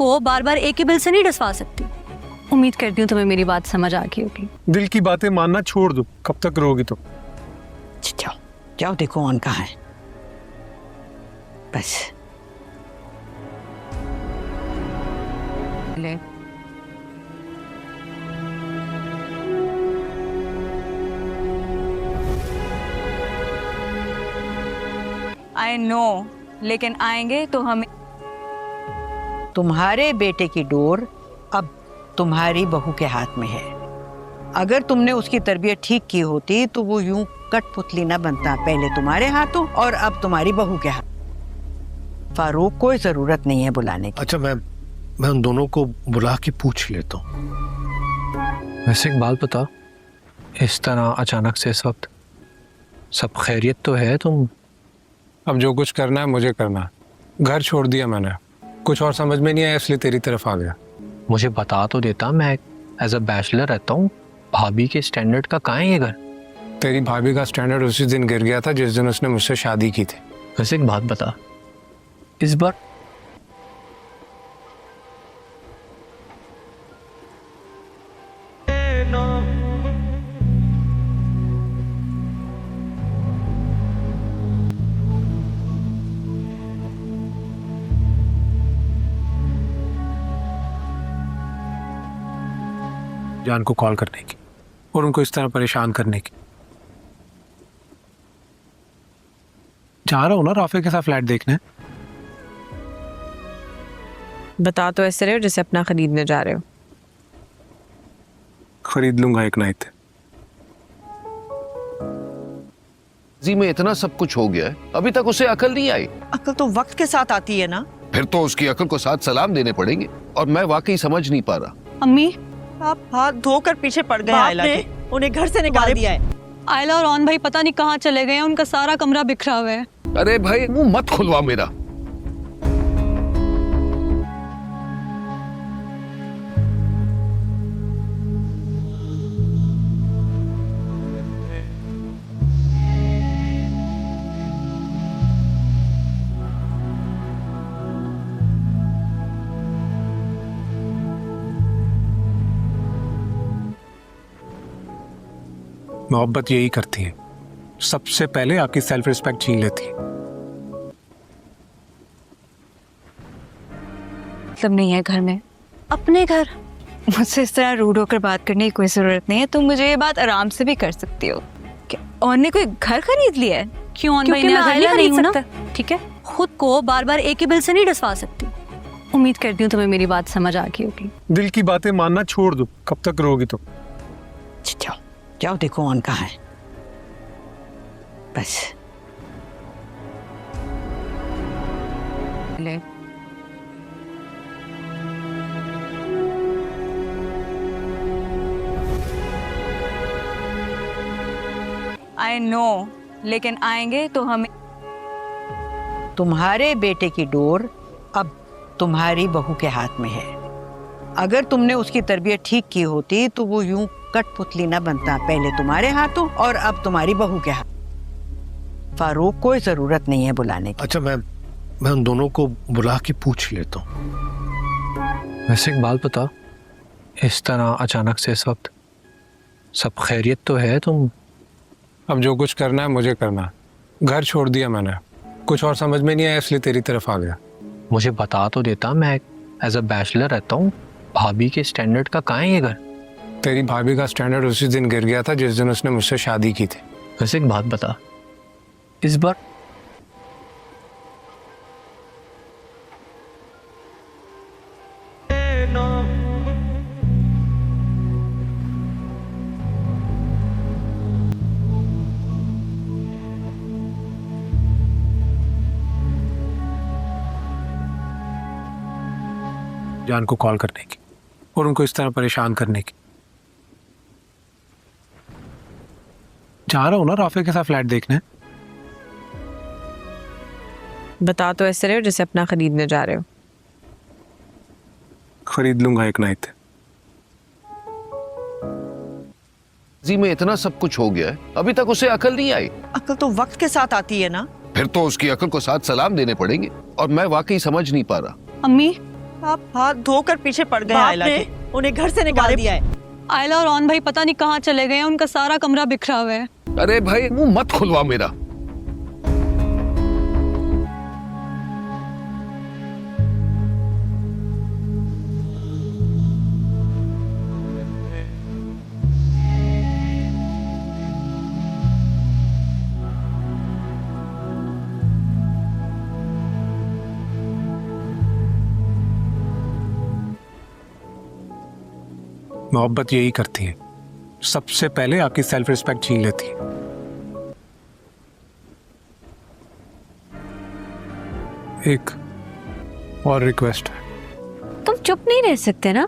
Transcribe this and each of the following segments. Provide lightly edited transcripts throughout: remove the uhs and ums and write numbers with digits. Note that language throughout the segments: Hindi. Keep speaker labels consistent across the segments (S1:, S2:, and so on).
S1: को बार बार एक ही बिल से नहीं डसवा सकती। उम्मीद करती हूँ तुम्हें मेरी बात समझ आ गई होगी।
S2: दिल की बातें मानना छोड़ दो, कब तक रहोगी तुम?
S3: जाओ जाओ, देखो ऑन कहाँ है। बस
S1: ले
S4: आई नो, लेकिन आएंगे तो हमें।
S3: तुम्हारे बेटे की डोर अब तुम्हारी बहू के हाथ में है। अगर तुमने उसकी तरबियत ठीक की होती तो वो यूं कठपुतली न बनता, पहले तुम्हारे हाथों और अब तुम्हारी बहू के हाथ। फारूक, कोई जरूरत नहीं है बुलाने की।
S5: अच्छा, मैं उन दोनों को बुला के पूछ लेता हूँ।
S6: वैसे एक बात बता, इस तरह अचानक से इस वक्त सब खैरियत तो है? तुम
S2: अब जो कुछ करना है मुझे करना है। घर छोड़ दिया मैंने, कुछ और समझ में नहीं आया इसलिए तेरी तरफ आ गया।
S6: मुझे बता तो देता, मैं एज अ बैचलर रहता हूँ। भाभी के स्टैंडर्ड का कहाँ है ये घर?
S2: तेरी भाभी का स्टैंडर्ड उसी दिन गिर गया था जिस दिन उसने मुझसे शादी की थी।
S6: वैसे एक बात बता, इस बार
S2: जान को कॉल करने की और उनको इस तरह परेशान करने की। जा रहा हूँ ना राफे के साथ फ्लैट देखने।
S4: बता तो ऐसे रहे हो जैसे अपना खरीदने जा रहे हो।
S2: खरीद लूंगा एक नाइट।
S5: जी में इतना सब कुछ हो गया है, अभी तक उसे अकल नहीं आई।
S3: अकल तो वक्त के साथ आती है ना।
S5: फिर तो उसकी अकल को साथ सलाम देने पड़ेंगे, और मैं वाकई समझ नहीं पा रहा।
S1: अम्मी,
S3: आप हाथ धोकर पीछे पड़ गए आयला के, उन्हें घर से निकाल दिया है।
S1: आयला और ऑन भाई पता नहीं कहाँ चले गए हैं, उनका सारा कमरा बिखरा हुआ है।
S5: अरे भाई, मुंह मत खुलवा मेरा।
S2: मोहब्बत यही करती है, सबसे पहले आपकी सेल्फ रिस्पेक्ट छीन लेती है।
S4: मतलब नहीं है घर में। अपने घर मुझसे इस तरह रूड होकर बात करने की कोई जरूरत नहीं है। तुम मुझे ये बात आराम से भी कर सकती हो। क्या और ने कोई घर खरीद लिया है?
S1: क्यों ऑन भाई,
S4: क्योंकि
S1: मैं
S4: मैं
S1: आयला
S4: घर
S1: नहीं
S4: नहीं
S1: हूँ ना,
S4: सकता।
S1: ठीक है? खुद को बार बार एक ही बिल से नहीं डसवा सकती। उम्मीद करती हूँ तुम्हें मेरी बात समझ आ गई होगी।
S2: दिल की बातें मानना छोड़ दो, कब तक रहोगी तुम?
S3: जाओ जाओ, देखो ऑन कहाँ है। बस
S4: ले आई नो, लेकिन आएंगे तो हमें।
S3: तुम्हारे बेटे की डोर अब तुम्हारी बहू के हाथ में है। अगर तुमने उसकी तरबियत ठीक की होती तो वो यूं कठपुतली न बनता, पहले तुम्हारे हाथों और अब तुम्हारी बहू के हाथ। फारूक, कोई जरूरत नहीं है बुलाने की।
S5: अच्छा, मैं उन दोनों को बुला के पूछ लेता हूँ।
S6: वैसे एक बात बता, इस तरह अचानक से इस वक्त सब खैरियत तो है? तुम
S2: अब जो कुछ करना है मुझे करना है। घर छोड़ दिया मैंने, कुछ और समझ में नहीं आया इसलिए तेरी तरफ आ गया।
S6: मुझे बता तो देता, मैं एज अ बैचलर रहता हूँ। भाभी के स्टैंडर्ड का कहाँ है ये घर?
S2: तेरी भाभी का स्टैंडर्ड उसी दिन गिर गया था जिस दिन उसने मुझसे शादी की थी।
S6: वैसे एक बात बता, इस बार
S2: जान को कॉल करने की और उनको इस तरह परेशान करने की। जा रहा हूँ ना राफे के साथ फ्लैट देखने।
S4: बता तो ऐसे रहे हो जैसे अपना खरीदने जा रहे हो।
S2: खरीद लूंगा एक नाइट।
S5: जी में इतना सब कुछ हो गया है, अभी तक उसे अकल नहीं आई।
S3: अकल तो वक्त के साथ आती है ना।
S5: फिर तो उसकी अकल को साथ सलाम देने पड़ेंगे, और मैं वाकई समझ नहीं पा रहा।
S1: अम्मी,
S7: आप हाथ धोकर पीछे पड़ गए आयला के। उन्हें घर से निकाल दिया है।
S1: आयला और ऑन भाई पता नहीं कहाँ चले गए हैं, उनका सारा कमरा बिखरा हुआ है।
S5: अरे भाई मुंह मत खुलवा मेरा।
S2: मोहब्बत यही करती है, सबसे पहले आपकी सेल्फ रिस्पेक्ट छीन लेती है। एक और रिक्वेस्ट है।
S1: तुम चुप नहीं रह सकते ना?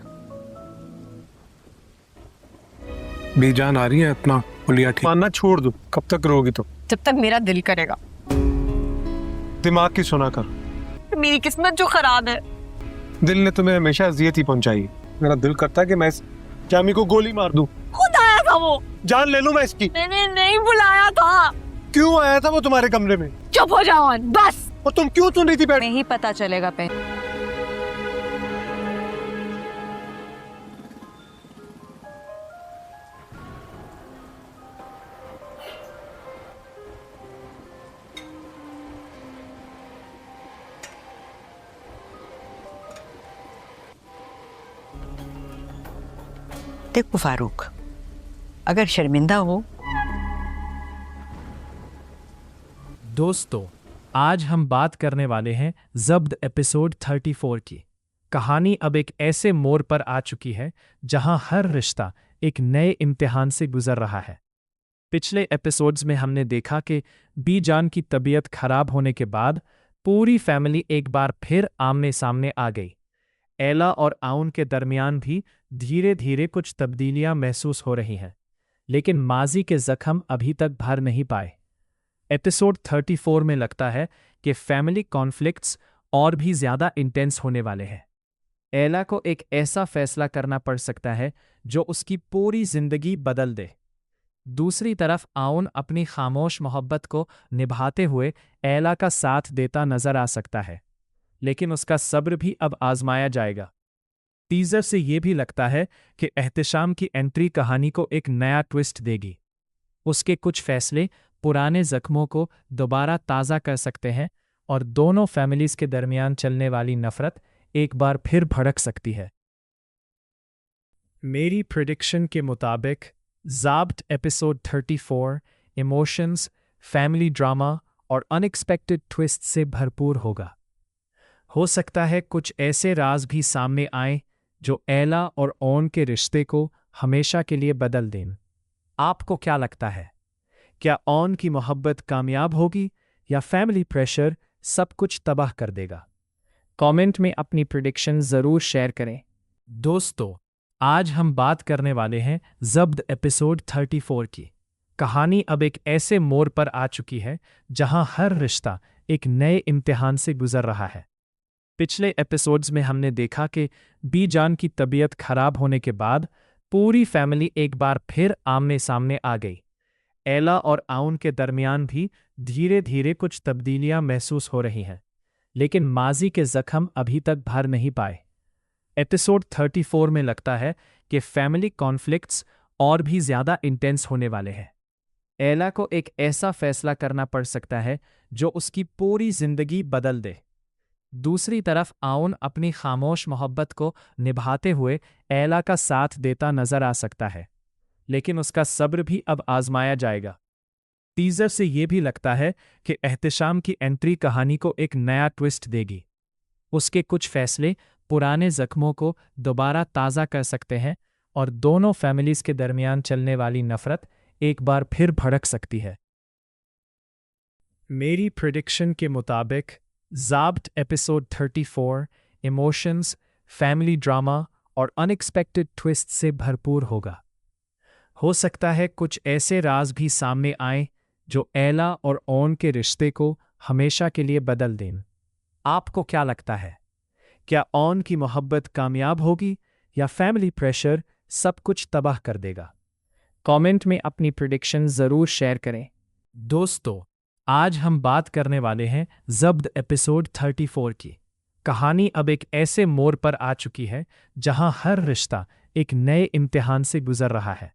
S2: बीजान आ रही है, अपना पुलिया ठीक मानना छोड़ दो। कब तक रोगी तो?
S7: जब तक मेरा दिल करेगा।
S2: दिमाग की सुना कर।
S7: मेरी किस्मत जो खराब है।
S2: दिल ने तुम्हें हमेशा अजियत ही पहुंचाई। मेरा दिल करता है कि मैं इस जामी को गोली मार दूं।
S7: खुद आया था वो।
S2: जान ले लूं मैं इसकी।
S7: मैंने नहीं बुलाया था।
S2: क्यों आया था वो तुम्हारे कमरे में?
S7: चुप हो जाओ बस।
S2: और तुम क्यों सुन रही थी बैठ?
S4: नहीं पता चलेगा पे।
S3: देखो फारूक, अगर शर्मिंदा हो।
S8: दोस्तों, आज हम बात करने वाले हैं ज़ब्त एपिसोड 34 की। कहानी अब एक ऐसे मोड़ पर आ चुकी है जहां हर रिश्ता एक नए इम्तिहान से गुजर रहा है। पिछले एपिसोड्स में हमने देखा कि बीजान की तबीयत खराब होने के बाद पूरी फैमिली एक बार फिर आमने सामने आ गई। एला और आउन के दरमियान भी धीरे धीरे कुछ तब्दीलियां महसूस हो रही हैं, लेकिन माजी के जख्म अभी तक भर नहीं पाए। एपिसोड 34 में लगता है कि फैमिली कॉन्फ्लिक्ट्स और भी ज़्यादा इंटेंस होने वाले हैं। एला को एक ऐसा फैसला करना पड़ सकता है जो उसकी पूरी जिंदगी बदल दे। दूसरी तरफ आउन अपनी खामोश मोहब्बत को निभाते हुए एला का साथ देता नजर आ सकता है, लेकिन उसका सब्र भी अब आजमाया जाएगा। टीजर से यह भी लगता है कि एहतिशाम की एंट्री कहानी को एक नया ट्विस्ट देगी। उसके कुछ फैसले पुराने जख्मों को दोबारा ताज़ा कर सकते हैं और दोनों फैमिलीज के दरमियान चलने वाली नफरत एक बार फिर भड़क सकती है। मेरी प्रेडिक्शन के मुताबिक ज़ब्त एपिसोड 34 इमोशंस, फैमिली ड्रामा और अनएक्सपेक्टेड ट्विस्ट से भरपूर होगा। हो सकता है कुछ ऐसे राज भी सामने आएं जो एला और ओन के रिश्ते को हमेशा के लिए बदल दें। आपको क्या लगता है? क्या ओन की मोहब्बत कामयाब होगी या फैमिली प्रेशर सब कुछ तबाह कर देगा? कमेंट में अपनी प्रेडिक्शन ज़रूर शेयर करें। दोस्तों, आज हम बात करने वाले हैं ज़ब्त एपिसोड 34 की। कहानी अब एक ऐसे मोड़ पर आ चुकी है जहां हर रिश्ता एक नए इम्तिहान से गुजर रहा है। पिछले एपिसोड्स में हमने देखा कि बीजान की तबीयत खराब होने के बाद पूरी फैमिली एक बार फिर आमने सामने आ गई। एला और आउन के दरमियान भी धीरे धीरे कुछ तब्दीलियां महसूस हो रही हैं, लेकिन माजी के जख्म अभी तक भर नहीं पाए। एपिसोड 34 में लगता है कि फैमिली कॉन्फ्लिक्ट्स और भी ज़्यादा इंटेंस होने वाले हैं। एला को एक ऐसा फैसला करना पड़ सकता है जो उसकी पूरी जिंदगी बदल दे। दूसरी तरफ आउन अपनी खामोश मोहब्बत को निभाते हुए एला का साथ देता नजर आ सकता है, लेकिन उसका सब्र भी अब आजमाया जाएगा। टीजर से यह भी लगता है कि एहतिशाम की एंट्री कहानी को एक नया ट्विस्ट देगी। उसके कुछ फैसले पुराने जख्मों को दोबारा ताज़ा कर सकते हैं और दोनों फैमिलीज के दरमियान चलने वाली नफरत एक बार फिर भड़क सकती है। मेरी प्रेडिक्शन के मुताबिक ज़ब्त एपिसोड 34 इमोशंस, फैमिली ड्रामा और अनएक्सपेक्टेड ट्विस्ट से भरपूर होगा। हो सकता है कुछ ऐसे राज भी सामने आएं जो एला और ओन के रिश्ते को हमेशा के लिए बदल दें। आपको क्या लगता है? क्या ओन की मोहब्बत कामयाब होगी या फैमिली प्रेशर सब कुछ तबाह कर देगा? कमेंट में अपनी प्रेडिक्शन ज़रूर शेयर करें। दोस्तों, आज हम बात करने वाले हैं ज़ब्त एपिसोड 34 की। कहानी अब एक ऐसे मोड़ पर आ चुकी है जहां हर रिश्ता एक नए इम्तिहान से गुजर रहा है।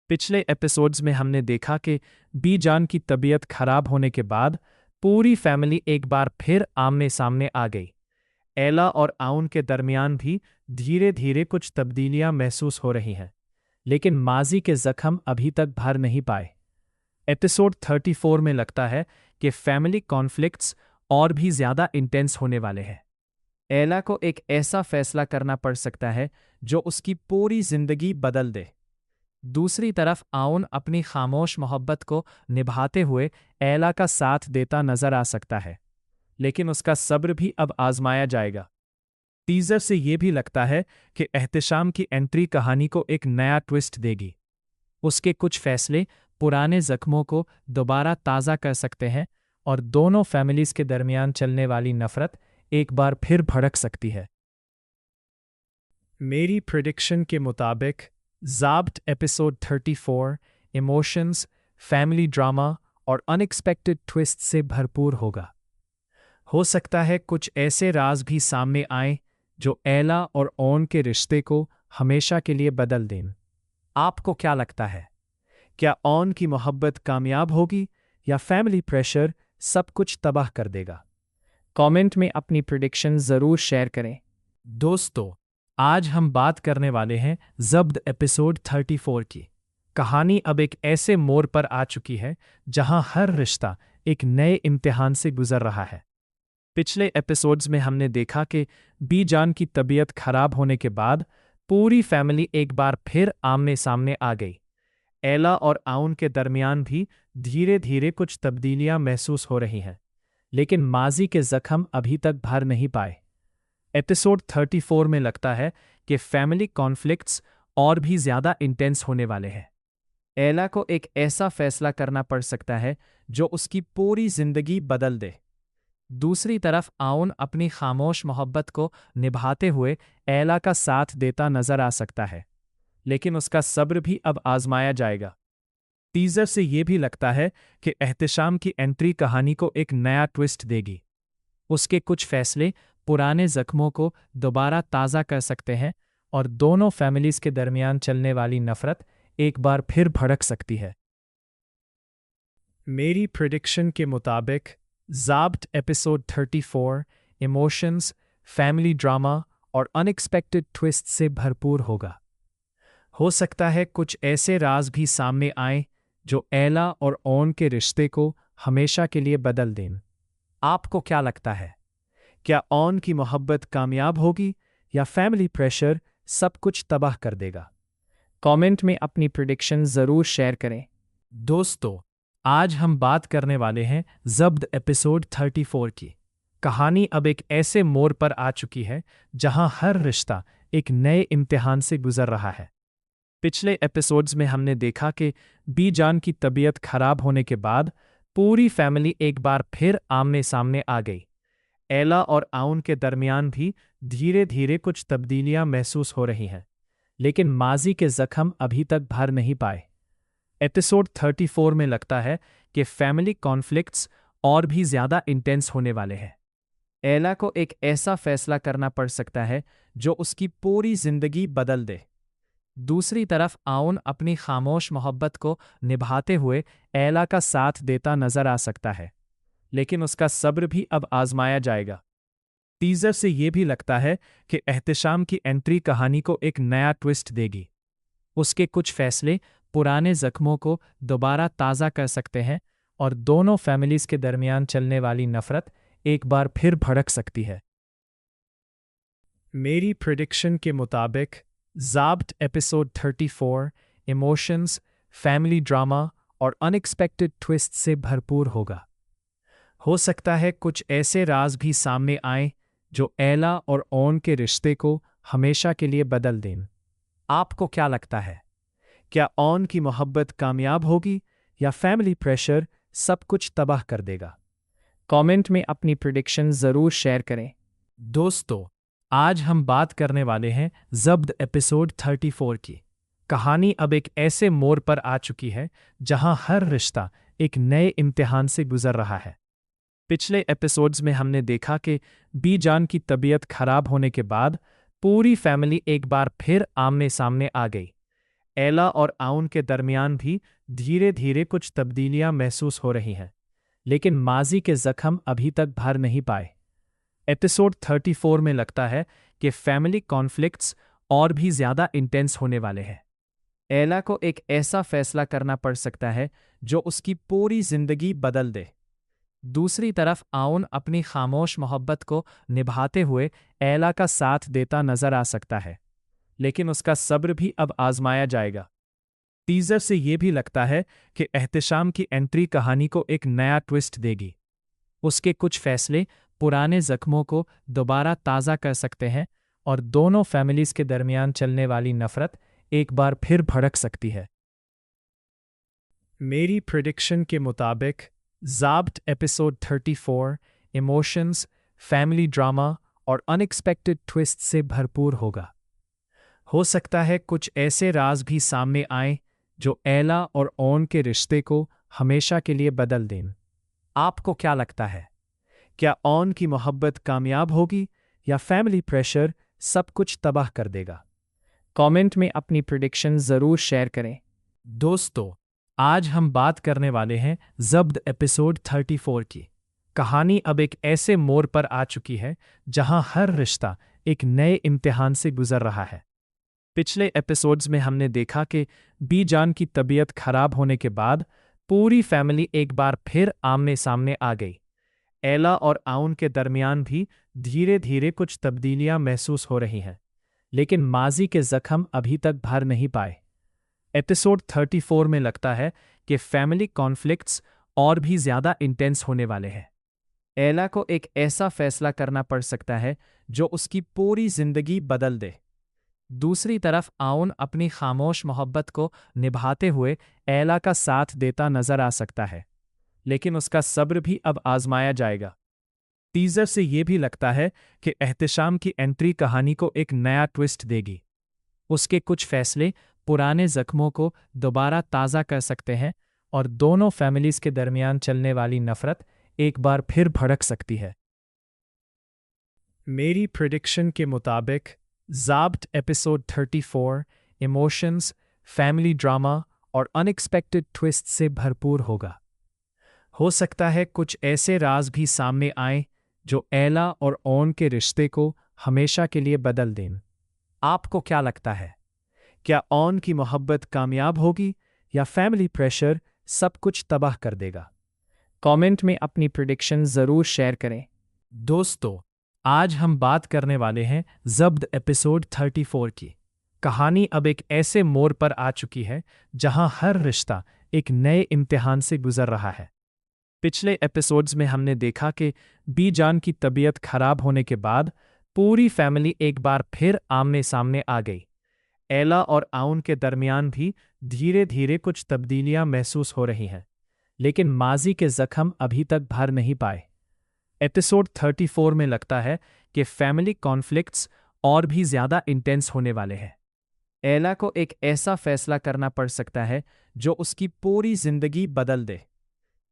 S8: पिछले एपिसोड्स में हमने देखा कि बीजान की तबीयत खराब होने के बाद पूरी फैमिली एक बार फिर आमने सामने आ गई। एला और आउन के दरमियान भी धीरे धीरे कुछ तब्दीलियां महसूस हो रही हैं, लेकिन माजी के जख्म अभी तक भर नहीं पाए। एपिसोड 34 में लगता है कि फैमिली कॉन्फ्लिक्ट्स और भी ज़्यादा इंटेंस होने वाले हैं। एला को एक ऐसा फैसला करना पड़ सकता है जो उसकी पूरी जिंदगी बदल दे। दूसरी तरफ आउन अपनी खामोश मोहब्बत को निभाते हुए एला का साथ देता नजर आ सकता है, लेकिन उसका सब्र भी अब आजमाया जाएगा। टीजर से यह भी लगता है कि एहतिशाम की एंट्री कहानी को एक नया ट्विस्ट देगी। उसके कुछ फैसले पुराने जख्मों को दोबारा ताज़ा कर सकते हैं और दोनों फैमिलीज के दरमियान चलने वाली नफरत एक बार फिर भड़क सकती है। मेरी प्रेडिक्शन के मुताबिक ज़ाब्ट एपिसोड 34 इमोशंस, फैमिली ड्रामा और अनएक्सपेक्टेड ट्विस्ट से भरपूर होगा। हो सकता है कुछ ऐसे राज भी सामने आए जो एला और ओन के रिश्ते को हमेशा के लिए बदल दें। आपको क्या लगता है? क्या ओन की मोहब्बत कामयाब होगी या फैमिली प्रेशर सब कुछ तबाह कर देगा? कमेंट में अपनी प्रेडिक्शन ज़रूर शेयर करें। दोस्तों, आज हम बात करने वाले हैं ज़ब्त एपिसोड 34 की। कहानी अब एक ऐसे मोड़ पर आ चुकी है जहां हर रिश्ता एक नए इम्तिहान से गुजर रहा है। पिछले एपिसोड्स में हमने देखा कि बीजान की तबीयत खराब होने के बाद पूरी फैमिली एक बार फिर आमने सामने आ गई। एला और आउन के दरमियान भी धीरे धीरे कुछ तब्दीलियां महसूस हो रही हैं, लेकिन माजी के जख्म अभी तक भर नहीं पाए। एपिसोड 34 में लगता है कि फैमिली कॉन्फ्लिक्ट्स और भी ज़्यादा इंटेंस होने वाले हैं। एला को एक ऐसा फैसला करना पड़ सकता है जो उसकी पूरी जिंदगी बदल दे। दूसरी तरफ आउन अपनी खामोश मोहब्बत को निभाते हुए एला का साथ देता नजर आ सकता है, लेकिन उसका सब्र भी अब आजमाया जाएगा। टीजर से यह भी लगता है कि एहतिशाम की एंट्री कहानी को एक नया ट्विस्ट देगी। उसके कुछ फैसले पुराने जख्मों को दोबारा ताज़ा कर सकते हैं और दोनों फैमिलीज के दरमियान चलने वाली नफरत एक बार फिर भड़क सकती है। मेरी प्रेडिक्शन के मुताबिक ज़ाब्ट एपिसोड 34 इमोशंस, फैमिली ड्रामा और अनएक्सपेक्टेड ट्विस्ट से भरपूर होगा। हो सकता है कुछ ऐसे राज भी सामने आए जो एला और ओन के रिश्ते को हमेशा के लिए बदल दें। आपको क्या लगता है? क्या ओन की मोहब्बत कामयाब होगी या फैमिली प्रेशर सब कुछ तबाह कर देगा? कमेंट में अपनी प्रेडिक्शन ज़रूर शेयर करें। दोस्तों, आज हम बात करने वाले हैं ज़ब्त एपिसोड 34 की। कहानी अब एक ऐसे मोड़ पर आ चुकी है जहां हर रिश्ता एक नए इम्तिहान से गुजर रहा है। पिछले एपिसोड्स में हमने देखा कि बीजान की तबीयत खराब होने के बाद पूरी फैमिली एक बार फिर आमने सामने आ गई। एला और आउन के दरमियान भी धीरे धीरे कुछ तब्दीलियां महसूस हो रही हैं, लेकिन माजी के जख्म अभी तक भर नहीं पाए। एपिसोड 34 में लगता है कि फैमिली कॉन्फ्लिक्ट्स और भी ज़्यादा इंटेंस होने वाले हैं। एला को एक ऐसा फैसला करना पड़ सकता है जो उसकी पूरी जिंदगी बदल दे। दूसरी तरफ आउन अपनी खामोश मोहब्बत को निभाते हुए एला का साथ देता नजर आ सकता है, लेकिन उसका सब्र भी अब आजमाया जाएगा। टीजर से यह भी लगता है कि एहतिशाम की एंट्री कहानी को एक नया ट्विस्ट देगी। उसके कुछ फैसले पुराने जख्मों को दोबारा ताज़ा कर सकते हैं और दोनों फैमिलीज के दरमियान चलने वाली नफरत एक बार फिर भड़क सकती है। मेरी प्रेडिक्शन के मुताबिक ज़ाब्ट एपिसोड 34 इमोशंस, फैमिली ड्रामा और अनएक्सपेक्टेड ट्विस्ट से भरपूर होगा। हो सकता है कुछ ऐसे राज भी सामने आए जो एला और ओन के रिश्ते को हमेशा के लिए बदल दें। आपको क्या लगता है? क्या ओन की मोहब्बत कामयाब होगी या फैमिली प्रेशर सब कुछ तबाह कर देगा? कमेंट में अपनी प्रेडिक्शन ज़रूर शेयर करें। दोस्तों, आज हम बात करने वाले हैं ज़ब्त एपिसोड 34 की। कहानी अब एक ऐसे मोड़ पर आ चुकी है जहां हर रिश्ता एक नए इम्तिहान से गुजर रहा है। पिछले एपिसोड्स में हमने देखा कि बी जान की तबीयत खराब होने के बाद पूरी फैमिली एक बार फिर आमने सामने आ गई। एला और आउन के दरमियान भी धीरे धीरे कुछ तब्दीलियां महसूस हो रही हैं, लेकिन माजी के जख्म अभी तक भर नहीं पाए। एपिसोड 34 में लगता है कि फैमिली कॉन्फ्लिक्ट्स और भी ज़्यादा इंटेंस होने वाले हैं। एला को एक ऐसा फैसला करना पड़ सकता है जो उसकी पूरी जिंदगी बदल दे। दूसरी तरफ आउन अपनी खामोश मोहब्बत को निभाते हुए एला का साथ देता नजर आ सकता है, लेकिन उसका सब्र भी अब आजमाया जाएगा। टीजर से यह भी लगता है कि एहतिशाम की एंट्री कहानी को एक नया ट्विस्ट देगी। उसके कुछ फैसले पुराने जख्मों को दोबारा ताज़ा कर सकते हैं और दोनों फैमिलीज के दरमियान चलने वाली नफरत एक बार फिर भड़क सकती है। मेरी प्रेडिक्शन के मुताबिक ज़ाब्ट एपिसोड 34 इमोशंस, फैमिली ड्रामा और अनएक्सपेक्टेड ट्विस्ट से भरपूर होगा। हो सकता है कुछ ऐसे राज भी सामने आए जो एला और ओन के रिश्ते को हमेशा के लिए बदल दें। आपको क्या लगता है? क्या ओन की मोहब्बत कामयाब होगी या फैमिली प्रेशर सब कुछ तबाह कर देगा? कमेंट में अपनी प्रेडिक्शन ज़रूर शेयर करें। दोस्तों, आज हम बात करने वाले हैं ज़ब्त एपिसोड 34 की। कहानी अब एक ऐसे मोड़ पर आ चुकी है जहां हर रिश्ता एक नए इम्तिहान से गुजर रहा है। पिछले एपिसोड्स में हमने देखा कि बी जान की तबीयत खराब होने के बाद पूरी फैमिली एक बार फिर आमने सामने आ गई। एला और आउन के दरमियान भी धीरे धीरे कुछ तब्दीलियां महसूस हो रही हैं, लेकिन माजी के जख्म अभी तक भर नहीं पाए। एपिसोड 34 में लगता है कि फैमिली कॉन्फ्लिक्ट्स और भी ज़्यादा इंटेंस होने वाले हैं। एला को एक ऐसा फैसला करना पड़ सकता है जो उसकी पूरी जिंदगी बदल दे। दूसरी तरफ आउन अपनी खामोश मोहब्बत को निभाते हुए एला का साथ देता नजर आ सकता है, लेकिन उसका सब्र भी अब आजमाया जाएगा। टीजर से यह भी लगता है कि एहतिशाम की एंट्री कहानी को एक नया ट्विस्ट देगी। उसके कुछ फैसले पुराने जख्मों को दोबारा ताज़ा कर सकते हैं और दोनों फैमिलीज के दरमियान चलने वाली नफरत एक बार फिर भड़क सकती है। मेरी प्रेडिक्शन के मुताबिक ज़ाब्ट एपिसोड 34 इमोशंस, फैमिली ड्रामा और अनएक्सपेक्टेड ट्विस्ट से भरपूर होगा। हो सकता है कुछ ऐसे राज भी सामने आए जो एला और ओन के रिश्ते को हमेशा के लिए बदल दें। आपको क्या लगता है? क्या ओन की मोहब्बत कामयाब होगी या फैमिली प्रेशर सब कुछ तबाह कर देगा? कमेंट में अपनी प्रेडिक्शन ज़रूर शेयर करें। दोस्तों, आज हम बात करने वाले हैं ज़ब्त एपिसोड 34 की। कहानी अब एक ऐसे मोड़ पर आ चुकी है जहां हर रिश्ता एक नए इम्तिहान से गुजर रहा है। पिछले एपिसोड्स में हमने देखा कि बी जान की तबीयत खराब होने के बाद पूरी फैमिली एक बार फिर आमने सामने आ गई। एला और आउन के दरमियान भी धीरे धीरे कुछ तब्दीलियां महसूस हो रही हैं, लेकिन माजी के जख्म अभी तक भर नहीं पाए। एपिसोड 34 में लगता है कि फैमिली कॉन्फ्लिक्ट्स और भी ज़्यादा इंटेंस होने वाले हैं। एला को एक ऐसा फैसला करना पड़ सकता है जो उसकी पूरी जिंदगी बदल दे।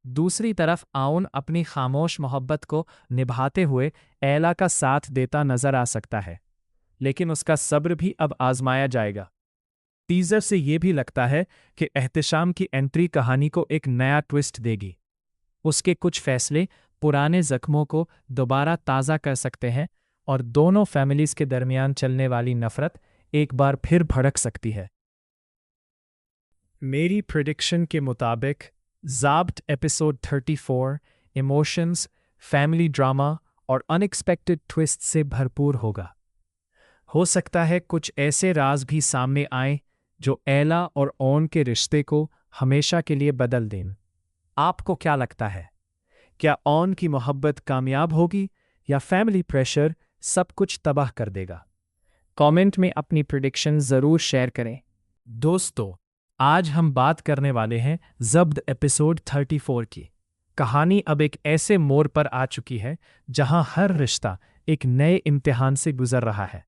S8: दूसरी तरफ आउन अपनी खामोश मोहब्बत को निभाते हुए एला का साथ देता नजर आ सकता है, लेकिन उसका सब्र भी अब आजमाया जाएगा। टीजर से यह भी लगता है कि एहतिशाम की एंट्री कहानी को एक नया ट्विस्ट देगी। उसके कुछ फैसले पुराने जख्मों को दोबारा ताज़ा कर सकते हैं और दोनों फैमिलीज के दरमियान चलने वाली नफरत एक बार फिर भड़क सकती है। मेरी प्रेडिक्शन के मुताबिक ज़ाब्ट एपिसोड 34 इमोशंस, फैमिली ड्रामा और अनएक्सपेक्टेड ट्विस्ट से भरपूर होगा। हो सकता है कुछ ऐसे राज भी सामने आए जो एला और ओन के रिश्ते को हमेशा के लिए बदल दें। आपको क्या लगता है? क्या ओन की मोहब्बत कामयाब होगी या फैमिली प्रेशर सब कुछ तबाह कर देगा? कमेंट में अपनी प्रेडिक्शन ज़रूर शेयर करें। दोस्तों, आज हम बात करने वाले हैं ज़ब्त एपिसोड 34 की। कहानी अब एक ऐसे मोड़ पर आ चुकी है जहां हर रिश्ता एक नए इम्तिहान से गुजर रहा है।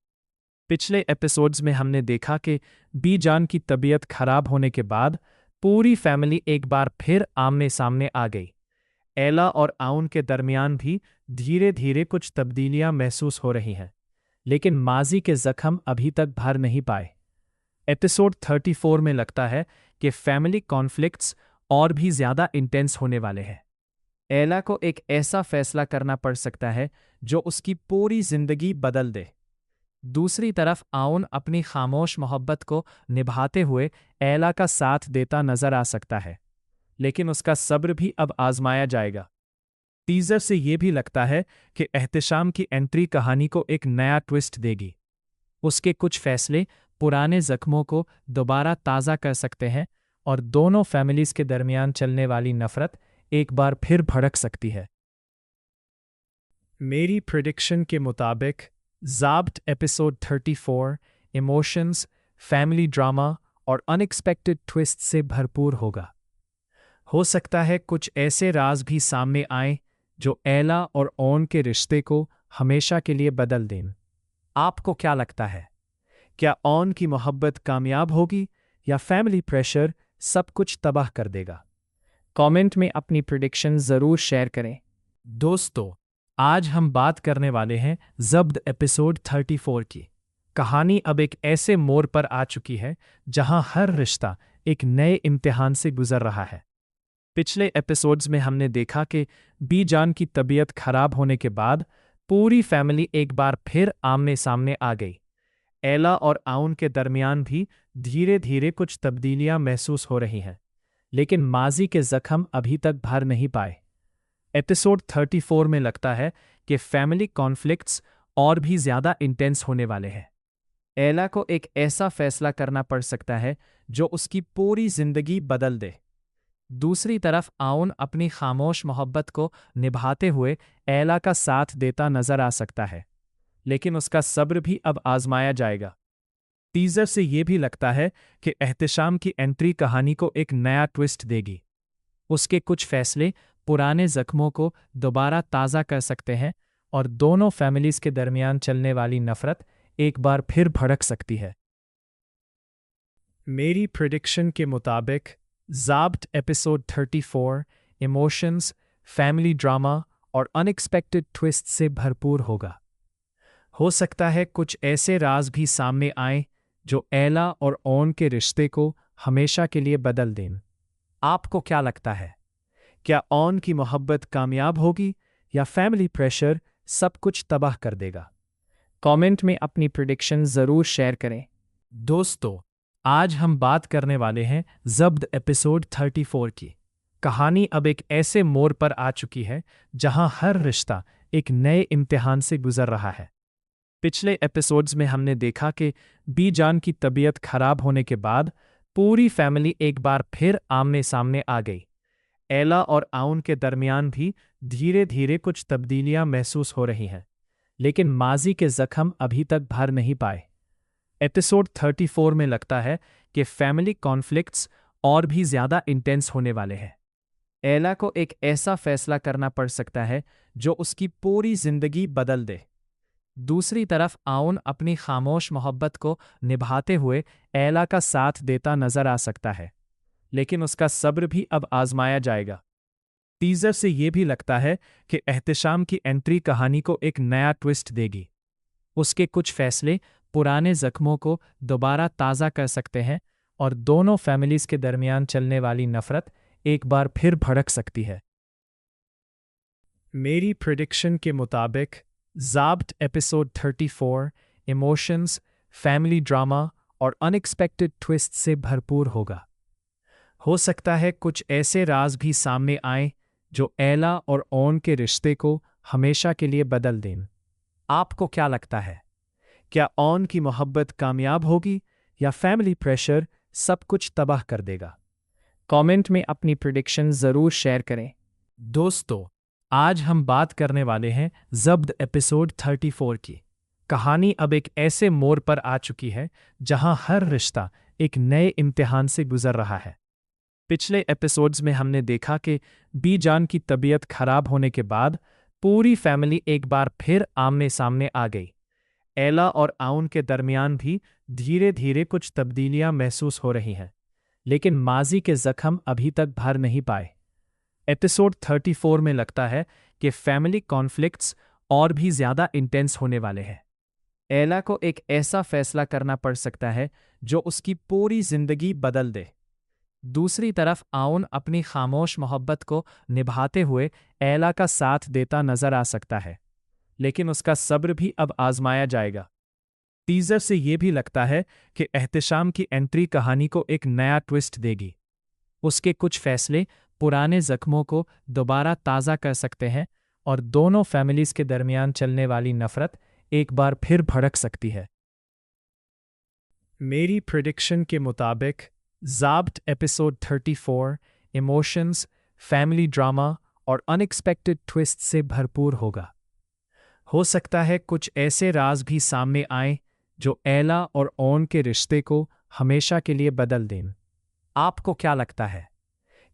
S8: पिछले एपिसोड्स में हमने देखा कि बी जान की तबीयत खराब होने के बाद पूरी फैमिली एक बार फिर आमने सामने आ गई। एला और आउन के दरमियान भी धीरे धीरे कुछ तब्दीलियां महसूस हो रही हैं, लेकिन माजी के जख्म अभी तक भर नहीं पाए। एपिसोड 34 में लगता है कि फैमिली कॉन्फ्लिक्ट्स और भी ज़्यादा इंटेंस होने वाले हैं। एला को एक ऐसा फैसला करना पड़ सकता है जो उसकी पूरी जिंदगी बदल दे। दूसरी तरफ आउन अपनी खामोश मोहब्बत को निभाते हुए एला का साथ देता नजर आ सकता है, लेकिन उसका सब्र भी अब आजमाया जाएगा। टीजर से यह भी लगता है कि एहतिशाम की एंट्री कहानी को एक नया ट्विस्ट देगी। उसके कुछ फैसले पुराने जख्मों को दोबारा ताज़ा कर सकते हैं और दोनों फैमिलीज के दरमियान चलने वाली नफरत एक बार फिर भड़क सकती है। मेरी प्रेडिक्शन के मुताबिक ज़ाब्ट एपिसोड 34 इमोशंस, फैमिली ड्रामा और अनएक्सपेक्टेड ट्विस्ट से भरपूर होगा। हो सकता है कुछ ऐसे राज भी सामने आए जो एला और ओन के रिश्ते को हमेशा के लिए बदल दें। आपको क्या लगता है? क्या ओन की मोहब्बत कामयाब होगी या फैमिली प्रेशर सब कुछ तबाह कर देगा? कमेंट में अपनी प्रेडिक्शन ज़रूर शेयर करें। दोस्तों, आज हम बात करने वाले हैं ज़ब्त एपिसोड 34 की। कहानी अब एक ऐसे मोड़ पर आ चुकी है जहां हर रिश्ता एक नए इम्तिहान से गुजर रहा है। पिछले एपिसोड्स में हमने देखा कि बीजान की तबीयत खराब होने के बाद पूरी फैमिली एक बार फिर आमने सामने आ गई। एला और आउन के दरमियान भी धीरे धीरे कुछ तब्दीलियां महसूस हो रही हैं, लेकिन माजी के जख्म अभी तक भर नहीं पाए। एपिसोड 34 में लगता है कि फैमिली कॉन्फ्लिक्ट्स और भी ज़्यादा इंटेंस होने वाले हैं। एला को एक ऐसा फैसला करना पड़ सकता है जो उसकी पूरी जिंदगी बदल दे। दूसरी तरफ आउन अपनी खामोश मोहब्बत को निभाते हुए एला का साथ देता नजर आ सकता है, लेकिन उसका सब्र भी अब आजमाया जाएगा। टीजर से यह भी लगता है कि एहतिशाम की एंट्री कहानी को एक नया ट्विस्ट देगी। उसके कुछ फैसले पुराने जख्मों को दोबारा ताज़ा कर सकते हैं और दोनों फैमिलीज के दरमियान चलने वाली नफरत एक बार फिर भड़क सकती है। मेरी प्रेडिक्शन के मुताबिक ज़ाब्ट एपिसोड 34 इमोशंस, फैमिली ड्रामा और अनएक्सपेक्टेड ट्विस्ट से भरपूर होगा। हो सकता है कुछ ऐसे राज भी सामने आए जो एला और ओन के रिश्ते को हमेशा के लिए बदल दें। आपको क्या लगता है? क्या ओन की मोहब्बत कामयाब होगी या फैमिली प्रेशर सब कुछ तबाह कर देगा? कमेंट में अपनी प्रेडिक्शन ज़रूर शेयर करें। दोस्तों, आज हम बात करने वाले हैं ज़ब्त एपिसोड 34 की। कहानी अब एक ऐसे मोड़ पर आ चुकी है जहां हर रिश्ता एक नए इम्तिहान से गुजर रहा है। पिछले एपिसोड्स में हमने देखा कि बीजान की तबीयत खराब होने के बाद पूरी फैमिली एक बार फिर आमने सामने आ गई। एला और आउन के दरमियान भी धीरे धीरे कुछ तब्दीलियां महसूस हो रही हैं, लेकिन माजी के जख्म अभी तक भर नहीं पाए। एपिसोड 34 में लगता है कि फैमिली कॉन्फ्लिक्ट्स और भी ज़्यादा इंटेंस होने वाले हैं। एला को एक ऐसा फैसला करना पड़ सकता है जो उसकी पूरी जिंदगी बदल दे। दूसरी तरफ आउन अपनी खामोश मोहब्बत को निभाते हुए एला का साथ देता नजर आ सकता है, लेकिन उसका सब्र भी अब आजमाया जाएगा। टीजर से यह भी लगता है कि एहतिशाम की एंट्री कहानी को एक नया ट्विस्ट देगी। उसके कुछ फैसले पुराने जख्मों को दोबारा ताज़ा कर सकते हैं और दोनों फैमिलीज के दरमियान चलने वाली नफरत एक बार फिर भड़क सकती है। मेरी प्रेडिक्शन के मुताबिक ज़ाब्ट एपिसोड 34 इमोशंस, फैमिली ड्रामा और अनएक्सपेक्टेड ट्विस्ट से भरपूर होगा। हो सकता है कुछ ऐसे राज भी सामने आए जो एला और ओन के रिश्ते को हमेशा के लिए बदल दें। आपको क्या लगता है? क्या ओन की मोहब्बत कामयाब होगी या फैमिली प्रेशर सब कुछ तबाह कर देगा? कमेंट में अपनी प्रेडिक्शन ज़रूर शेयर करें। दोस्तों, आज हम बात करने वाले हैं ज़ब्त एपिसोड 34 की। कहानी अब एक ऐसे मोड़ पर आ चुकी है जहां हर रिश्ता एक नए इम्तिहान से गुजर रहा है। पिछले एपिसोड्स में हमने देखा कि बीजान की तबीयत खराब होने के बाद पूरी फैमिली एक बार फिर आमने सामने आ गई। एला और आउन के दरमियान भी धीरे धीरे कुछ तब्दीलियां महसूस हो रही हैं, लेकिन माजी के जख्म अभी तक भर नहीं पाए। एपिसोड 34 में लगता है कि फैमिली कॉन्फ्लिक्ट्स और भी ज़्यादा इंटेंस होने वाले हैं। एला को एक ऐसा फैसला करना पड़ सकता है जो उसकी पूरी जिंदगी बदल दे। दूसरी तरफ आउन अपनी खामोश मोहब्बत को निभाते हुए एला का साथ देता नजर आ सकता है, लेकिन उसका सब्र भी अब आजमाया जाएगा। टीजर से यह भी लगता है कि एहतिशाम की एंट्री कहानी को एक नया ट्विस्ट देगी। उसके कुछ फैसले पुराने जख्मों को दोबारा ताज़ा कर सकते हैं और दोनों फैमिलीज के दरमियान चलने वाली नफरत एक बार फिर भड़क सकती है। मेरी प्रिडिक्शन के मुताबिक ज़ाब्ट एपिसोड 34 इमोशंस, फैमिली ड्रामा और अनएक्सपेक्टेड ट्विस्ट से भरपूर होगा। हो सकता है कुछ ऐसे राज भी सामने आए जो एला और ओन के रिश्ते को हमेशा के लिए बदल दें। आपको क्या लगता है?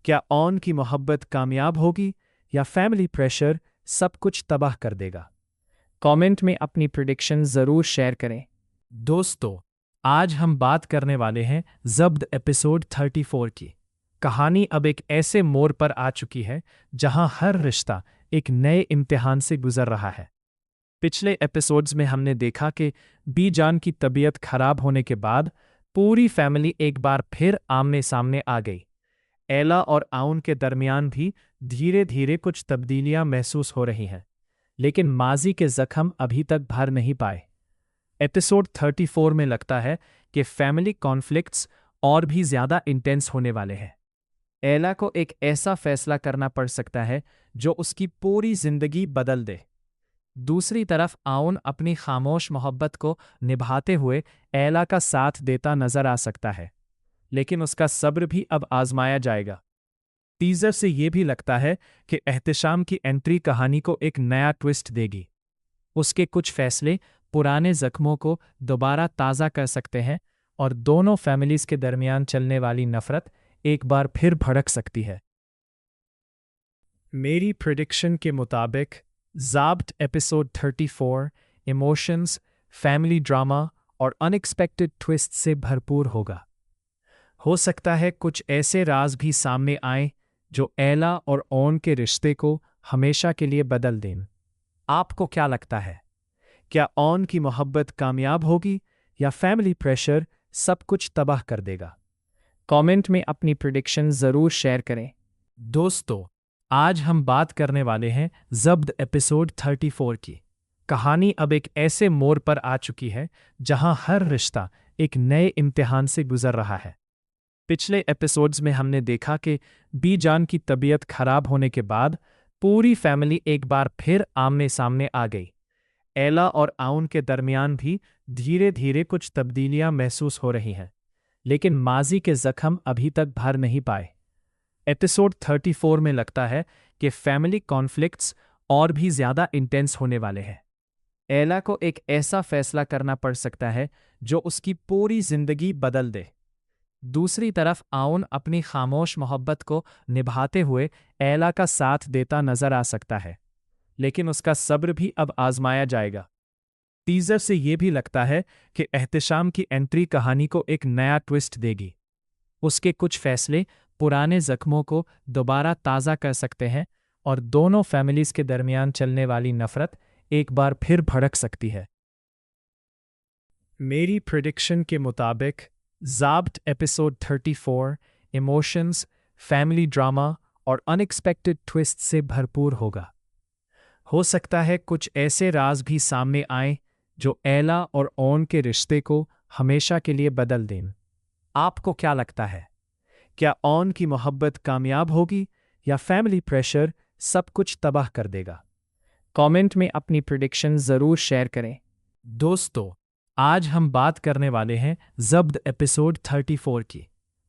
S8: क्या ओन की मोहब्बत कामयाब होगी या फैमिली प्रेशर सब कुछ तबाह कर देगा? कमेंट में अपनी प्रेडिक्शन ज़रूर शेयर करें। दोस्तों, आज हम बात करने वाले हैं ज़ब्त एपिसोड 34 की। कहानी अब एक ऐसे मोड़ पर आ चुकी है जहां हर रिश्ता एक नए इम्तिहान से गुजर रहा है। पिछले एपिसोड्स में हमने देखा कि बीजान की तबीयत खराब होने के बाद पूरी फैमिली एक बार फिर आमने सामने आ गई। एला और आउन के दरमियान भी धीरे धीरे कुछ तब्दीलियां महसूस हो रही हैं, लेकिन माजी के जख्म अभी तक भर नहीं पाए। एपिसोड 34 में लगता है कि फैमिली कॉन्फ्लिक्ट्स और भी ज़्यादा इंटेंस होने वाले हैं। एला को एक ऐसा फैसला करना पड़ सकता है जो उसकी पूरी जिंदगी बदल दे। दूसरी तरफ आउन अपनी खामोश मोहब्बत को निभाते हुए एला का साथ देता नजर आ सकता है, लेकिन उसका सब्र भी अब आजमाया जाएगा। टीजर से यह भी लगता है कि एहतिशाम की एंट्री कहानी को एक नया ट्विस्ट देगी। उसके कुछ फैसले पुराने जख्मों को दोबारा ताज़ा कर सकते हैं और दोनों फैमिलीज के दरमियान चलने वाली नफरत एक बार फिर भड़क सकती है। मेरी प्रेडिक्शन के मुताबिक ज़ाब्ट एपिसोड 34 इमोशंस, फैमिली ड्रामा और अनएक्सपेक्टेड ट्विस्ट से भरपूर होगा। हो सकता है कुछ ऐसे राज भी सामने आए जो एला और ओन के रिश्ते को हमेशा के लिए बदल दें। आपको क्या लगता है? क्या ओन की मोहब्बत कामयाब होगी या फैमिली प्रेशर सब कुछ तबाह कर देगा? कमेंट में अपनी प्रेडिक्शन ज़रूर शेयर करें। दोस्तों, आज हम बात करने वाले हैं ज़ब्त एपिसोड 34 की। कहानी अब एक ऐसे मोड़ पर आ चुकी है जहां हर रिश्ता एक नए इम्तिहान से गुजर रहा है। पिछले एपिसोड्स में हमने देखा कि बीजान की तबीयत खराब होने के बाद पूरी फैमिली एक बार फिर आमने सामने आ गई। एला और आउन के दरमियान भी धीरे धीरे कुछ तब्दीलियां महसूस हो रही हैं, लेकिन माजी के जख्म अभी तक भर नहीं पाए। एपिसोड 34 में लगता है कि फैमिली कॉन्फ्लिक्ट्स और भी ज़्यादा इंटेंस होने वाले हैं। एला को एक ऐसा फैसला करना पड़ सकता है जो उसकी पूरी जिंदगी बदल दे। दूसरी तरफ आउन अपनी खामोश मोहब्बत को निभाते हुए एला का साथ देता नजर आ सकता है, लेकिन उसका सब्र भी अब आजमाया जाएगा। टीजर से यह भी लगता है कि एहतिशाम की एंट्री कहानी को एक नया ट्विस्ट देगी। उसके कुछ फैसले पुराने जख्मों को दोबारा ताज़ा कर सकते हैं और दोनों फैमिलीज के दरमियान चलने वाली नफरत एक बार फिर भड़क सकती है। मेरी प्रेडिक्शन के मुताबिक ज़ाब्ट एपिसोड 34 इमोशंस, फैमिली ड्रामा और अनएक्सपेक्टेड ट्विस्ट से भरपूर होगा। हो सकता है कुछ ऐसे राज भी सामने आए जो एला और ओन के रिश्ते को हमेशा के लिए बदल दें। आपको क्या लगता है? क्या ओन की मोहब्बत कामयाब होगी या फैमिली प्रेशर सब कुछ तबाह कर देगा? कमेंट में अपनी प्रेडिक्शन ज़रूर शेयर करें। दोस्तों, आज हम बात करने वाले हैं ज़ब्त एपिसोड 34 की।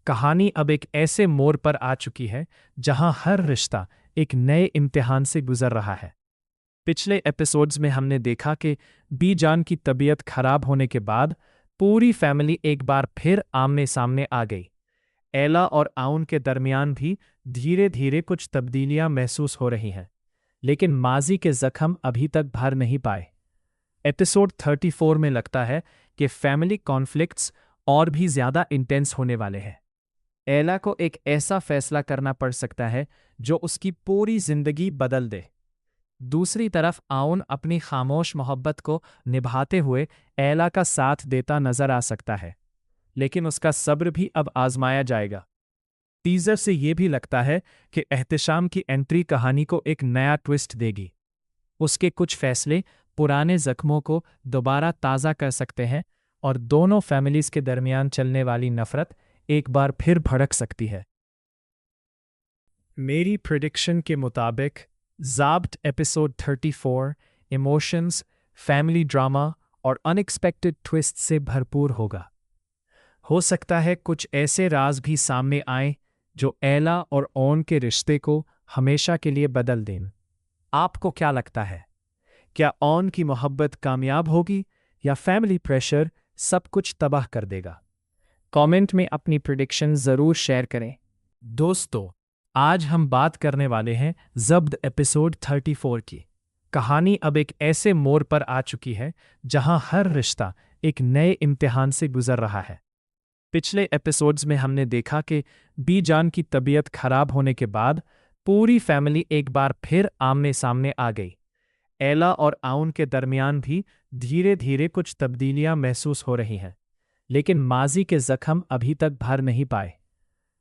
S8: कहानी अब एक ऐसे मोड़ पर आ चुकी है जहां हर रिश्ता एक नए इम्तिहान से गुजर रहा है। पिछले एपिसोड्स में हमने देखा कि बीजान की तबीयत खराब होने के बाद पूरी फैमिली एक बार फिर आमने सामने आ गई। एला और आउन के दरमियान भी धीरे धीरे कुछ तब्दीलियां महसूस हो रही हैं, लेकिन माजी के जख्म अभी तक भर नहीं पाए। एपिसोड 34 में लगता है कि फैमिली कॉन्फ्लिक्ट्स और भी ज़्यादा इंटेंस होने वाले हैं। एला को एक ऐसा फैसला करना पड़ सकता है जो उसकी पूरी जिंदगी बदल दे। दूसरी तरफ आउन अपनी खामोश मोहब्बत को निभाते हुए एला का साथ देता नजर आ सकता है, लेकिन उसका सब्र भी अब आजमाया जाएगा। टीजर से यह भी लगता है कि एहतिशाम की एंट्री कहानी को एक नया ट्विस्ट देगी। उसके कुछ फैसले पुराने जख्मों को दोबारा ताज़ा कर सकते हैं और दोनों फैमिलीज के दरमियान चलने वाली नफरत एक बार फिर भड़क सकती है। मेरी प्रिडिक्शन के मुताबिक ज़ाब्ट एपिसोड 34 इमोशंस, फैमिली ड्रामा और अनएक्सपेक्टेड ट्विस्ट से भरपूर होगा। हो सकता है कुछ ऐसे राज भी सामने आए जो एला और ओन के रिश्ते को हमेशा के लिए बदल दें। आपको क्या लगता है? क्या ओन की मोहब्बत कामयाब होगी या फैमिली प्रेशर सब कुछ तबाह कर देगा? कमेंट में अपनी प्रेडिक्शन ज़रूर शेयर करें। दोस्तों, आज हम बात करने वाले हैं ज़ब्त एपिसोड 34 की। कहानी अब एक ऐसे मोड़ पर आ चुकी है जहां हर रिश्ता एक नए इम्तिहान से गुजर रहा है। पिछले एपिसोड्स में हमने देखा कि बीजान की तबीयत खराब होने के बाद पूरी फैमिली एक बार फिर आमने सामने आ गई। एला और आउन के दरमियान भी धीरे धीरे कुछ तब्दीलियां महसूस हो रही हैं, लेकिन माजी के जख्म अभी तक भर नहीं पाए।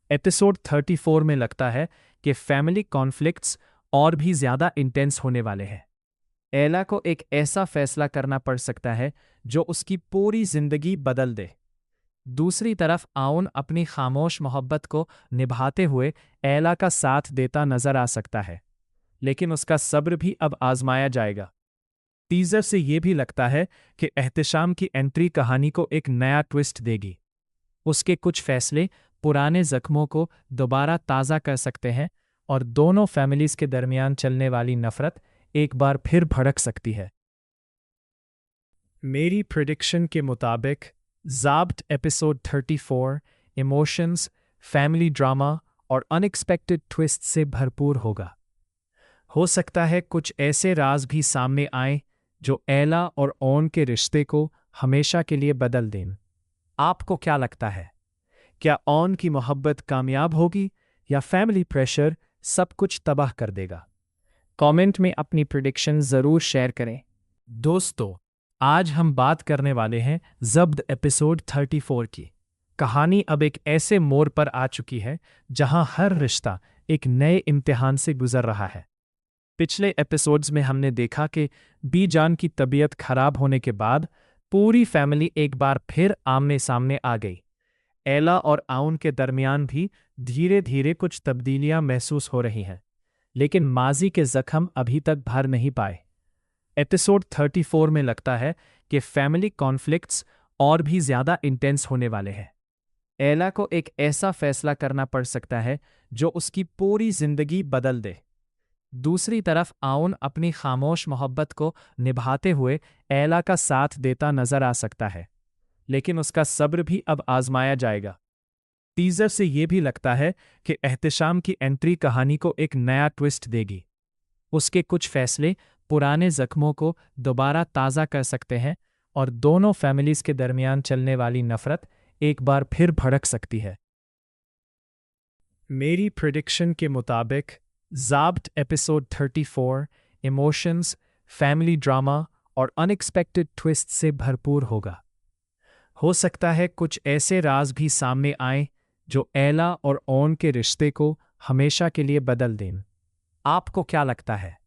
S8: एपिसोड 34 में लगता है कि फैमिली कॉन्फ्लिक्ट्स और भी ज़्यादा इंटेंस होने वाले हैं। एला को एक ऐसा फैसला करना पड़ सकता है जो उसकी पूरी जिंदगी बदल दे। दूसरी तरफ आउन अपनी खामोश मोहब्बत को निभाते हुए एला का साथ देता नजर आ सकता है, लेकिन उसका सब्र भी अब आजमाया जाएगा। टीजर से यह भी लगता है कि एहतिशाम की एंट्री कहानी को एक नया ट्विस्ट देगी। उसके कुछ फैसले पुराने जख्मों को दोबारा ताज़ा कर सकते हैं और दोनों फैमिलीज के दरमियान चलने वाली नफरत एक बार फिर भड़क सकती है। मेरी प्रेडिक्शन के मुताबिक ज़ाब्ट एपिसोड 34 इमोशंस, फैमिली ड्रामा और अनएक्सपेक्टेड ट्विस्ट से भरपूर होगा। हो सकता है कुछ ऐसे राज भी सामने आए जो एला और ओन के रिश्ते को हमेशा के लिए बदल दें। आपको क्या लगता है? क्या ओन की मोहब्बत कामयाब होगी या फैमिली प्रेशर सब कुछ तबाह कर देगा? कमेंट में अपनी प्रेडिक्शन ज़रूर शेयर करें। दोस्तों, आज हम बात करने वाले हैं ज़ब्त एपिसोड 34 की। कहानी अब एक ऐसे मोड़ पर आ चुकी है जहां हर रिश्ता एक नए इम्तिहान से गुजर रहा है। पिछले एपिसोड्स में हमने देखा कि बीजान की तबीयत खराब होने के बाद पूरी फैमिली एक बार फिर आमने सामने आ गई। एला और आउन के दरमियान भी धीरे धीरे कुछ तब्दीलियां महसूस हो रही हैं, लेकिन माजी के जख्म अभी तक भर नहीं पाए। एपिसोड 34 में लगता है कि फैमिली कॉन्फ्लिक्ट्स और भी ज़्यादा इंटेंस होने वाले हैं। एला को एक ऐसा फैसला करना पड़ सकता है जो उसकी पूरी जिंदगी बदल दे। दूसरी तरफ आउन अपनी खामोश मोहब्बत को निभाते हुए एला का साथ देता नजर आ सकता है, लेकिन उसका सब्र भी अब आजमाया जाएगा। टीजर से यह भी लगता है कि एहतिशाम की एंट्री कहानी को एक नया ट्विस्ट देगी। उसके कुछ फैसले पुराने जख्मों को दोबारा ताज़ा कर सकते हैं और दोनों फैमिलीज के दरमियान चलने वाली नफरत एक बार फिर भड़क सकती है। मेरी प्रेडिक्शन के मुताबिक ज़ाब्ट एपिसोड 34 इमोशंस, फैमिली ड्रामा और अनएक्सपेक्टेड ट्विस्ट से भरपूर होगा। हो सकता है कुछ ऐसे राज भी सामने आए जो एला और ओन के रिश्ते को हमेशा के लिए बदल दें। आपको क्या लगता है?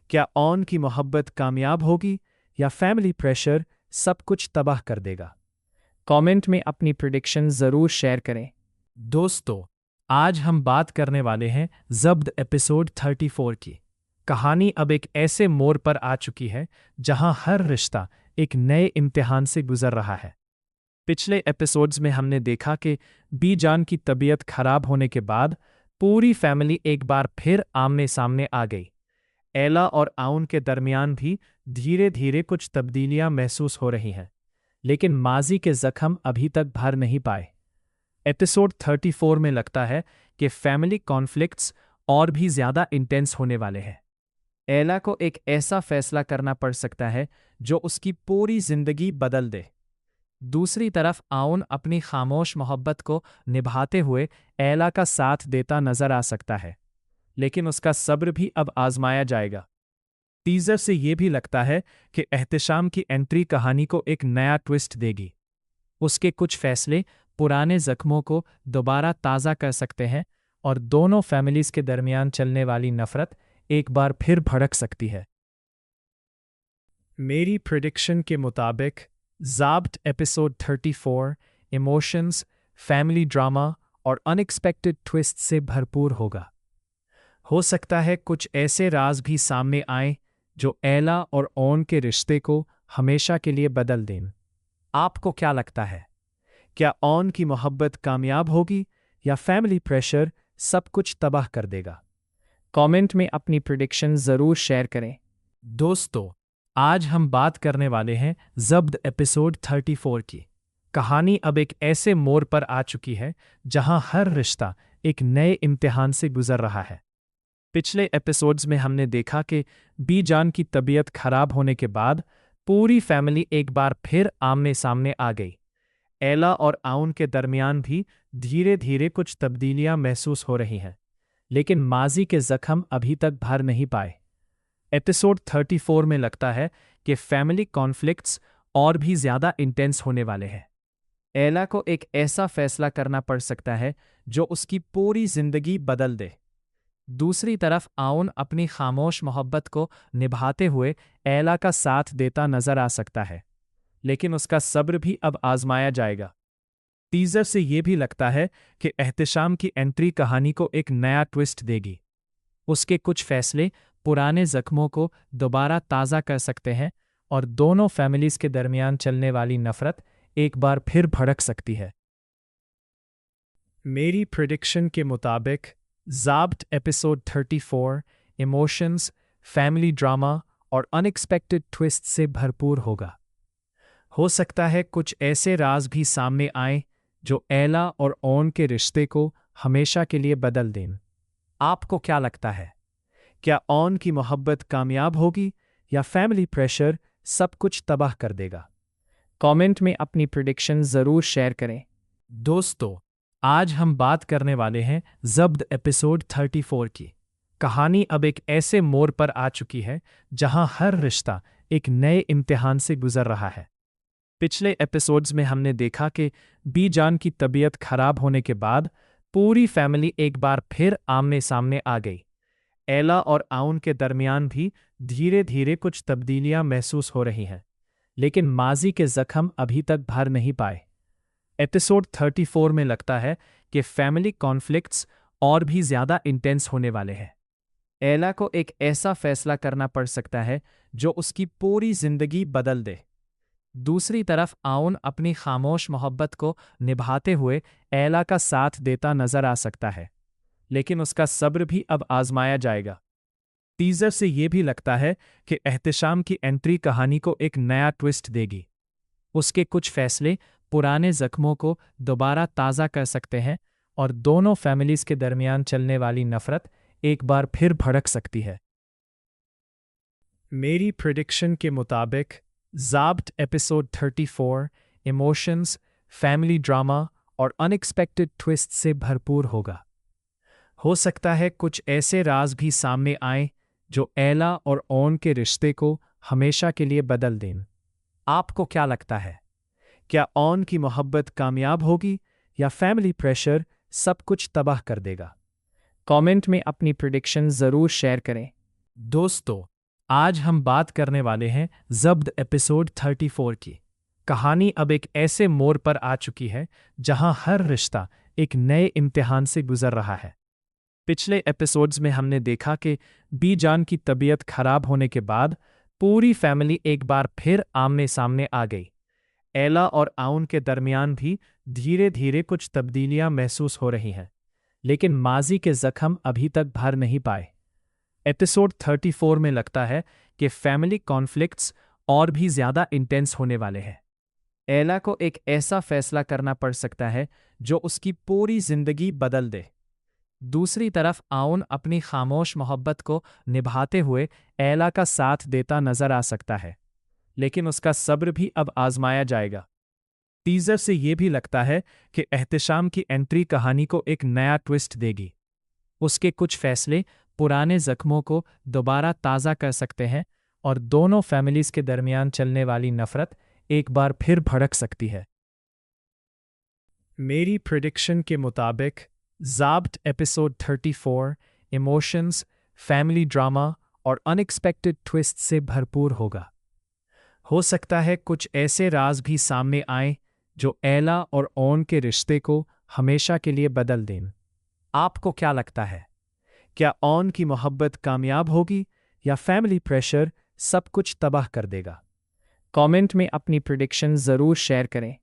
S8: क्या ओन की मोहब्बत कामयाब होगी या फैमिली प्रेशर सब कुछ तबाह कर देगा? कमेंट में अपनी प्रेडिक्शन ज़रूर शेयर करें। दोस्तों, आज हम बात करने वाले हैं ज़ब्त एपिसोड 34 की। कहानी अब एक ऐसे मोड़ पर आ चुकी है जहां हर रिश्ता एक नए इम्तिहान से गुजर रहा है। पिछले एपिसोड्स में हमने देखा कि बीजान की तबीयत खराब होने के बाद पूरी फैमिली एक बार फिर आमने सामने आ गई। एला और आउन के दरमियान भी धीरे धीरे कुछ तब्दीलियां महसूस हो रही हैं, लेकिन माजी के जख्म अभी तक भर नहीं पाए। एपिसोड 34 में लगता है कि फैमिली कॉन्फ्लिक्ट्स और भी ज़्यादा इंटेंस होने वाले हैं। एला को एक ऐसा फैसला करना पड़ सकता है जो उसकी पूरी जिंदगी बदल दे। दूसरी तरफ आउन अपनी खामोश मोहब्बत को निभाते हुए एला का साथ देता नजर आ सकता है, लेकिन उसका सब्र भी अब आजमाया जाएगा। टीजर से यह भी लगता है कि एहतिशाम की एंट्री कहानी को एक नया ट्विस्ट देगी। उसके कुछ फैसले पुराने जख्मों को दोबारा ताज़ा कर सकते हैं और दोनों फैमिलीज के दरमियान चलने वाली नफरत एक बार फिर भड़क सकती है। मेरी प्रिडिक्शन के मुताबिक ज़ाब्ट एपिसोड 34 इमोशंस, फैमिली ड्रामा और अनएक्सपेक्टेड ट्विस्ट से भरपूर होगा। हो सकता है कुछ ऐसे राज भी सामने आए जो एला और ओन के रिश्ते को हमेशा के लिए बदल दें। आपको क्या लगता है? क्या ओन की मोहब्बत कामयाब होगी या फैमिली प्रेशर सब कुछ तबाह कर देगा? कमेंट में अपनी प्रेडिक्शन ज़रूर शेयर करें। दोस्तों, आज हम बात करने वाले हैं ज़ब्त एपिसोड 34 की। कहानी अब एक ऐसे मोड़ पर आ चुकी है जहां हर रिश्ता एक नए इम्तिहान से गुजर रहा है। पिछले एपिसोड्स में हमने देखा कि बीजान की तबीयत खराब होने के बाद पूरी फैमिली एक बार फिर आमने सामने आ गई। एला और आउन के दरमियान भी धीरे धीरे कुछ तब्दीलियां महसूस हो रही हैं, लेकिन माजी के जख्म अभी तक भर नहीं पाए। एपिसोड 34 में लगता है कि फैमिली कॉन्फ्लिक्ट्स और भी ज़्यादा इंटेंस होने वाले हैं। एला को एक ऐसा फैसला करना पड़ सकता है जो उसकी पूरी जिंदगी बदल दे। दूसरी तरफ आउन अपनी खामोश मोहब्बत को निभाते हुए एला का साथ देता नजर आ सकता है, लेकिन उसका सब्र भी अब आजमाया जाएगा। टीजर से यह भी लगता है कि एहतिशाम की एंट्री कहानी को एक नया ट्विस्ट देगी। उसके कुछ फैसले पुराने जख्मों को दोबारा ताज़ा कर सकते हैं और दोनों फैमिलीज के दरमियान चलने वाली नफरत एक बार फिर भड़क सकती है। मेरी प्रिडिक्शन के मुताबिक ज़ाब्ट एपिसोड 34 इमोशंस, फैमिली ड्रामा और अनएक्सपेक्टेड ट्विस्ट से भरपूर होगा। हो सकता है कुछ ऐसे राज भी सामने आए जो एला और ओन के रिश्ते को हमेशा के लिए बदल दें। आपको क्या लगता है? क्या ओन की मोहब्बत कामयाब होगी या फैमिली प्रेशर सब कुछ तबाह कर देगा? कमेंट में अपनी प्रेडिक्शन ज़रूर शेयर करें। दोस्तों, आज हम बात करने वाले हैं ज़ब्त एपिसोड 34 की। कहानी अब एक ऐसे मोड़ पर आ चुकी है जहां हर रिश्ता एक नए इम्तिहान से गुजर रहा है। पिछले एपिसोड्स में हमने देखा कि बीजान की तबीयत खराब होने के बाद पूरी फैमिली एक बार फिर आमने सामने आ गई। एला और आउन के दरमियान भी धीरे धीरे कुछ तब्दीलियां महसूस हो रही हैं, लेकिन माजी के जख्म अभी तक भर नहीं पाए। एपिसोड 34 में लगता है कि फैमिली कॉन्फ्लिक्ट्स और भी ज़्यादा इंटेंस होने वाले हैं। एला को एक ऐसा फैसला करना पड़ सकता है जो उसकी पूरी जिंदगी बदल दे। दूसरी तरफ आउन अपनी खामोश मोहब्बत को निभाते हुए एला का साथ देता नजर आ सकता है, लेकिन उसका सब्र भी अब आजमाया जाएगा। टीजर से यह भी लगता है कि एहतिशाम की एंट्री कहानी को एक नया ट्विस्ट देगी। उसके कुछ फैसले पुराने जख्मों को दोबारा ताज़ा कर सकते हैं और दोनों फैमिलीज के दरमियान चलने वाली नफरत एक बार फिर भड़क सकती है। मेरी प्रिडिक्शन के मुताबिक ज़ाब्ट एपिसोड 34 इमोशंस, फैमिली ड्रामा और अनएक्सपेक्टेड ट्विस्ट से भरपूर होगा। हो सकता है कुछ ऐसे राज भी सामने आए जो एला और ओन के रिश्ते को हमेशा के लिए बदल दें। आपको क्या लगता है? क्या ओन की मोहब्बत कामयाब होगी या फैमिली प्रेशर सब कुछ तबाह कर देगा? कमेंट में अपनी प्रेडिक्शन ज़रूर शेयर करें। दोस्तों, आज हम बात करने वाले हैं ज़ब्त एपिसोड 34 की। कहानी अब एक ऐसे मोड़ पर आ चुकी है जहां हर रिश्ता एक नए इम्तिहान से गुजर रहा है। पिछले एपिसोड्स में हमने देखा कि बीजान की तबीयत खराब होने के बाद पूरी फैमिली एक बार फिर आमने सामने आ गई। एला और आउन के दरमियान भी धीरे धीरे कुछ तब्दीलियां महसूस हो रही हैं, लेकिन माजी के जख्म अभी तक भर नहीं पाए। एपिसोड 34 में लगता है कि फैमिली कॉन्फ्लिक्ट्स और भी ज़्यादा इंटेंस होने वाले हैं। एला को एक ऐसा फैसला करना पड़ सकता है जो उसकी पूरी जिंदगी बदल दे। दूसरी तरफ आउन अपनी खामोश मोहब्बत को निभाते हुए एला का साथ देता नजर आ सकता है, लेकिन उसका सब्र भी अब आजमाया जाएगा। टीजर से ये भी लगता है कि एहतिशाम की एंट्री कहानी को एक नया ट्विस्ट देगी। उसके कुछ फैसले पुराने जख्मों को दोबारा ताज़ा कर सकते हैं और दोनों फैमिलीज के दरमियान चलने वाली नफरत एक बार फिर भड़क सकती है। मेरी प्रिडिक्शन के मुताबिक ज़ाब्त एपिसोड 34 इमोशंस, फैमिली ड्रामा और अनएक्सपेक्टेड ट्विस्ट से भरपूर होगा। हो सकता है कुछ ऐसे राज भी सामने आए जो एला और ओन के रिश्ते को हमेशा के लिए बदल दें। आपको क्या लगता है? क्या ओन की मोहब्बत कामयाब होगी या फैमिली प्रेशर सब कुछ तबाह कर देगा? कमेंट में अपनी प्रिडिक्शन ज़रूर शेयर करें।